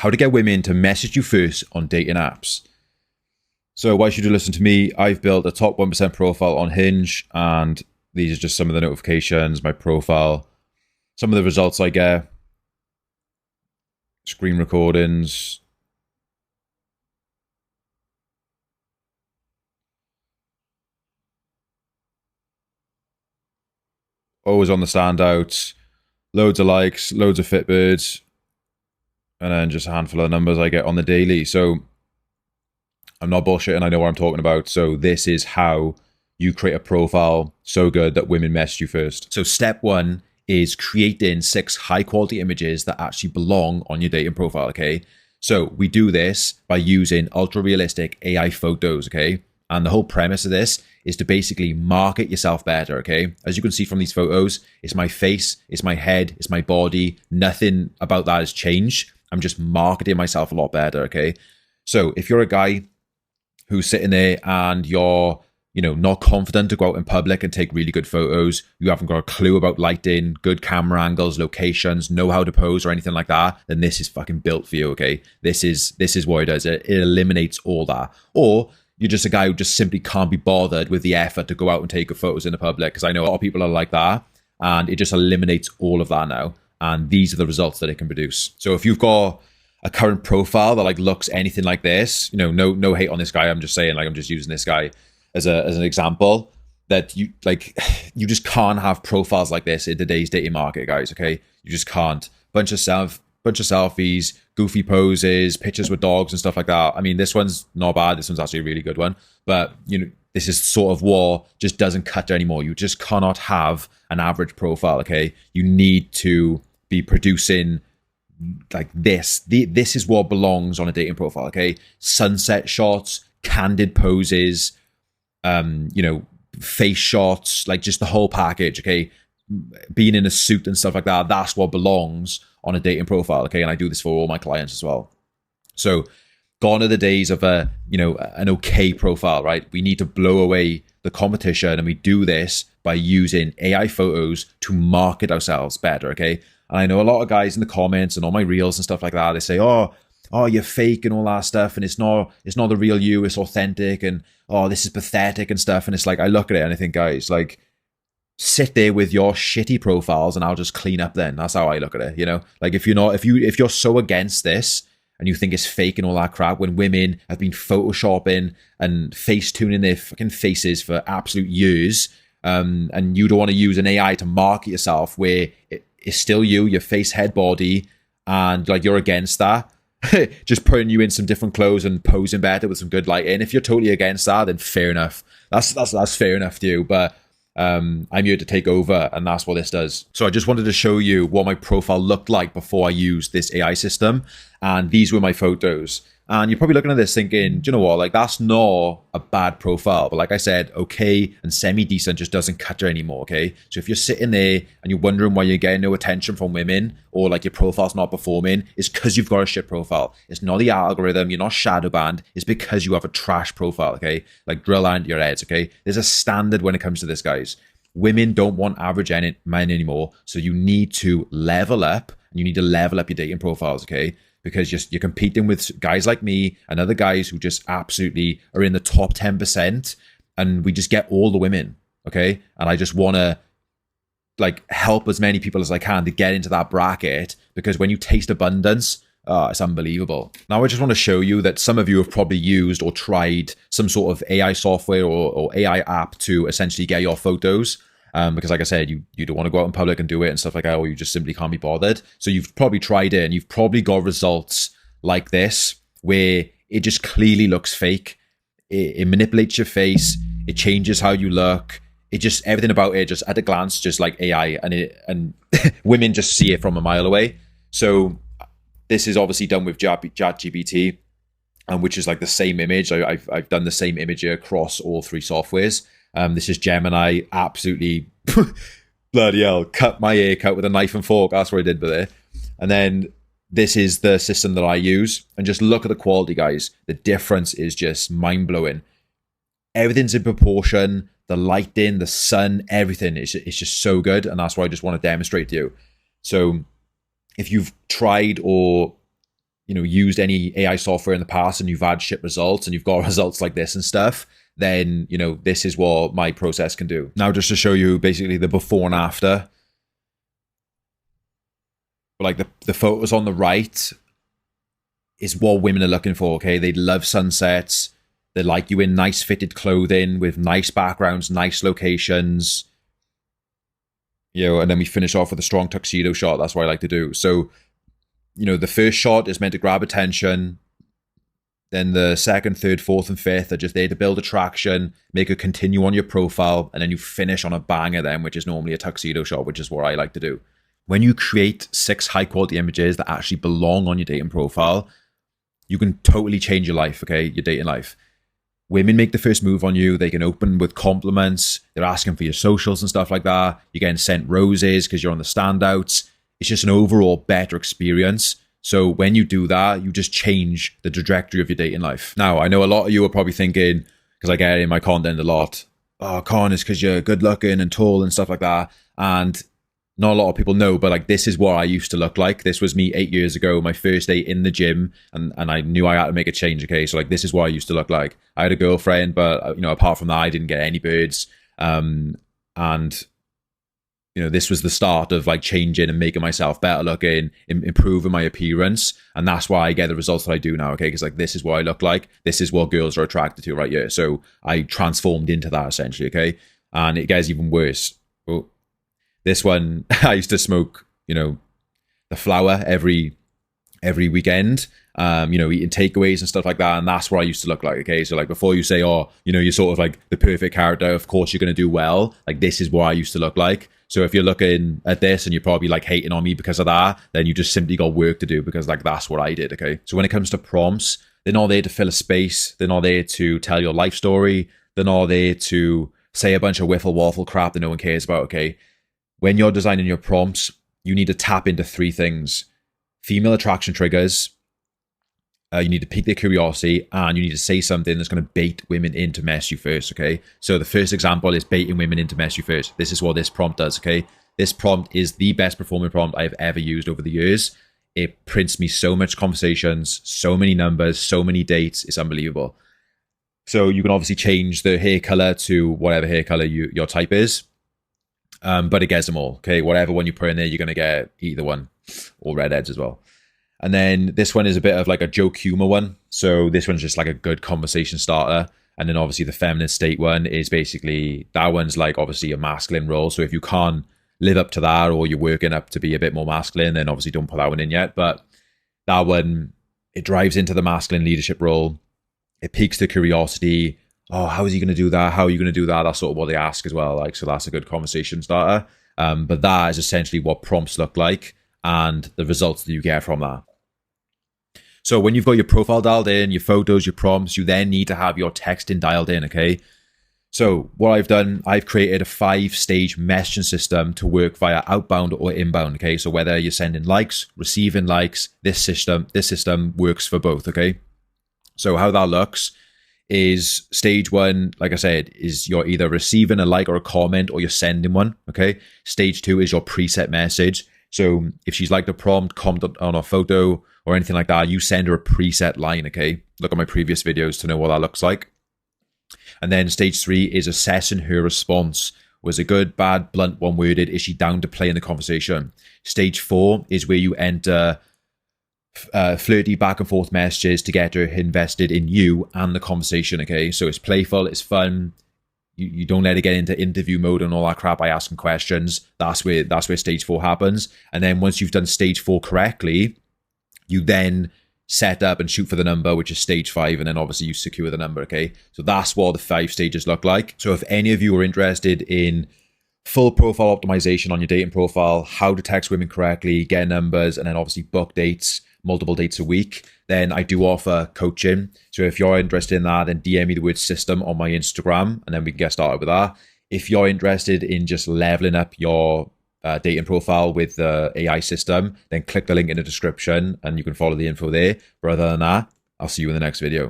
how to get women to message you first on dating apps. So why should you listen to me? I've built a top 1% profile on Hinge, and these are just some of the notifications, my profile, some of the results I get, screen recordings. Always on the standouts, loads of likes, loads of Fitbirds, and then just a handful of numbers I get on the daily. So I'm not bullshitting, I know what I'm talking about. So this is how you create a profile so good that women message you first. So step one is creating 6 high quality images that actually belong on your dating profile, okay? So we do this by using ultra realistic AI photos, okay? And the whole premise of this is to basically market yourself better, okay? As you can see from these photos, it's my face, it's my head, it's my body. Nothing about that has changed. I'm just marketing myself a lot better, okay? So if you're a guy who's sitting there and you're, not confident to go out in public and take really good photos, you haven't got a clue about lighting, good camera angles, locations, know how to pose or anything like that, then this is fucking built for you, okay? This is what it does. It eliminates all that. Or you're just a guy who just simply can't be bothered with the effort to go out and take good photos in the public, because I know a lot of people are like that, and it just eliminates all of that now. And these are the results that it can produce. So if you've got a current profile that looks anything like this, no hate on this guy. I'm just saying, I'm just using this guy as an example, that you just can't have profiles like this in today's dating market, guys. Okay, you just can't. Bunch of selfies, goofy poses, pictures with dogs and stuff like that. I mean, this one's not bad. This one's actually a really good one. But this is sort of what just doesn't cut it anymore. You just cannot have an average profile. Okay, you need to be producing like this. This is what belongs on a dating profile. Okay, sunset shots, candid poses, face shots, just the whole package. Okay, being in a suit and stuff like that, that's what belongs on a dating profile. Okay, and I do this for all my clients as well. So gone are the days of an okay profile, right? We need to blow away the competition, and we do this by using AI photos to market ourselves better. Okay, and I know a lot of guys in the comments and all my reels and stuff like that, they say, oh, you're fake and all that stuff, and it's not the real you, it's authentic, and oh, this is pathetic and stuff. And it's I look at it and I think, guys, sit there with your shitty profiles and I'll just clean up then. That's how I look at it, if you're so against this and you think it's fake and all that crap, when women have been photoshopping and face tuning their fucking faces for absolute years, and you don't want to use an AI to market yourself where it's still you, your face, head, body, and you're against that, just putting you in some different clothes and posing better with some good lighting. If you're totally against that, then fair enough. That's fair enough to you. But I'm here to take over, and that's what this does. So I just wanted to show you what my profile looked like before I used this AI system, and these were my photos. And you're probably looking at this thinking, do you know what, that's not a bad profile, but like I said, okay and semi-decent just doesn't cut it anymore. Okay, so if you're sitting there and you're wondering why you're getting no attention from women, or your profile's not performing, it's because you've got a shit profile. It's not the algorithm, you're not shadow banned, it's because you have a trash profile. Okay, drill out your heads. Okay, there's a standard when it comes to this, guys. Women don't want average men anymore, so you need to level up, and you need to level up your dating profiles. Okay, because you're competing with guys like me and other guys who just absolutely are in the top 10%, and we just get all the women. Okay, and I just want to help as many people as I can to get into that bracket, because when you taste abundance, it's unbelievable. Now I just want to show you that some of you have probably used or tried some sort of AI software or AI app to essentially get your photos. Because like I said, you don't want to go out in public and do it and stuff like that, or you just simply can't be bothered. So you've probably tried it and you've probably got results like this, where it just clearly looks fake. It manipulates your face. It changes how you look. It just, everything about it, just at a glance, just like AI, and women just see it from a mile away. So this is obviously done with ChatGPT, which is the same image. I've done the same image across all 3 softwares. This is Gemini. Absolutely bloody hell, cut my hair cut with a knife and fork. That's what I did with it. And then this is the system that I use, and just look at the quality, guys. The difference is just mind-blowing. Everything's in proportion, the lighting, the sun, everything is just so good, and that's what I just want to demonstrate to you. So if you've tried or used any AI software in the past and you've had shit results and you've got results like this and stuff, then, this is what my process can do. Now, just to show you basically the before and after, like the photos on the right is what women are looking for, okay? They love sunsets. They like you in nice fitted clothing with nice backgrounds, nice locations, and then we finish off with a strong tuxedo shot. That's what I like to do. So, the first shot is meant to grab attention. Then the second, third, fourth, and fifth are just there to build attraction, make it continue on your profile, and then you finish on a banger then, which is normally a tuxedo shot, which is what I like to do. When you create 6 high-quality images that actually belong on your dating profile, you can totally change your life, okay? Your dating life. Women make the first move on you. They can open with compliments. They're asking for your socials and stuff like that. You're getting sent roses because you're on the standouts. It's just an overall better experience. So when you do that, you just change the trajectory of your dating life. Now, I know a lot of you are probably thinking, because I get it in my content a lot, oh, Con, it's because you're good looking and tall and stuff like that. And not a lot of people know, but like this is what I used to look like. This was me 8 years ago, my first day in the gym, and I knew I had to make a change, okay? So like this is what I used to look like. I had a girlfriend, but apart from that, I didn't get any birds. And this was the start of like changing and making myself better looking, improving my appearance. And that's why I get the results that I do now, okay? Because like this is what I look like. This is what girls are attracted to right here. So I transformed into that essentially, okay? And it gets even worse. Well, this one, I used to smoke, the flower every weekend, eating takeaways and stuff like that. And that's what I used to look like, okay? So like before you say, you're sort of like the perfect character, of course you're going to do well. Like this is what I used to look like. So if you're looking at this and you're probably like hating on me because of that, then you just simply got work to do because like that's what I did, okay? So when it comes to prompts, they're not there to fill a space. They're not there to tell your life story. They're not there to say a bunch of wiffle waffle crap that no one cares about, okay? When you're designing your prompts, you need to tap into 3 things. Female attraction triggers, you need to pique their curiosity, and you need to say something that's going to bait women in to mess you first, okay? So the first example is baiting women in to mess you first. This is what this prompt does, okay? This prompt is the best performing prompt I've ever used over the years. It prints me so much conversations, so many numbers, so many dates. It's unbelievable. So you can obviously change the hair color to whatever hair color your type is. But it gets them all, okay? Whatever one you put in there, you're going to get either one, or redheads as well. And then this one is a bit of like a joke humor one. So this one's just like a good conversation starter. And then obviously the feminine state one is basically, that one's like obviously a masculine role. So if you can't live up to that, or you're working up to be a bit more masculine, then obviously don't put that one in yet. But that one, it drives into the masculine leadership role. It piques the curiosity. Oh, how is he going to do that? How are you going to do that? That's sort of what they ask as well. Like, so that's a good conversation starter. But that is essentially what prompts look like and the results that you get from that. So when you've got your profile dialed in, your photos, your prompts, you then need to have your texting dialed in, okay? So what I've done, I've created a 5-stage messaging system to work via outbound or inbound, okay? So whether you're sending likes, receiving likes, this system works for both, okay? So how that looks is stage 1, like I said, is you're either receiving a like or a comment, or you're sending one, okay? Stage 2 is your preset message. So if she's liked a prompt, comment on a photo or anything like that, you send her a preset line, okay? Look at my previous videos to know what that looks like. And then stage 3 is assessing her response. Was it good, bad, blunt, one-worded? Is she down to play in the conversation? Stage 4 is where you enter flirty back and forth messages to get her invested in you and the conversation, okay? So it's playful, it's fun. You don't let it get into interview mode and all that crap by asking questions. That's where stage 4 happens. And then once you've done stage 4 correctly, you then set up and shoot for the number, which is stage 5, and then obviously you secure the number, okay? So that's what the 5 stages look like. So if any of you are interested in full profile optimization on your dating profile, how to text women correctly, get numbers, and then obviously book dates, multiple dates a week, then I do offer coaching. So if you're interested in that, then DM me the word system on my Instagram, and then we can get started with that. If you're interested in just leveling up your dating profile with the AI system, then click the link in the description and you can follow the info there. But other than that, I'll see you in the next video.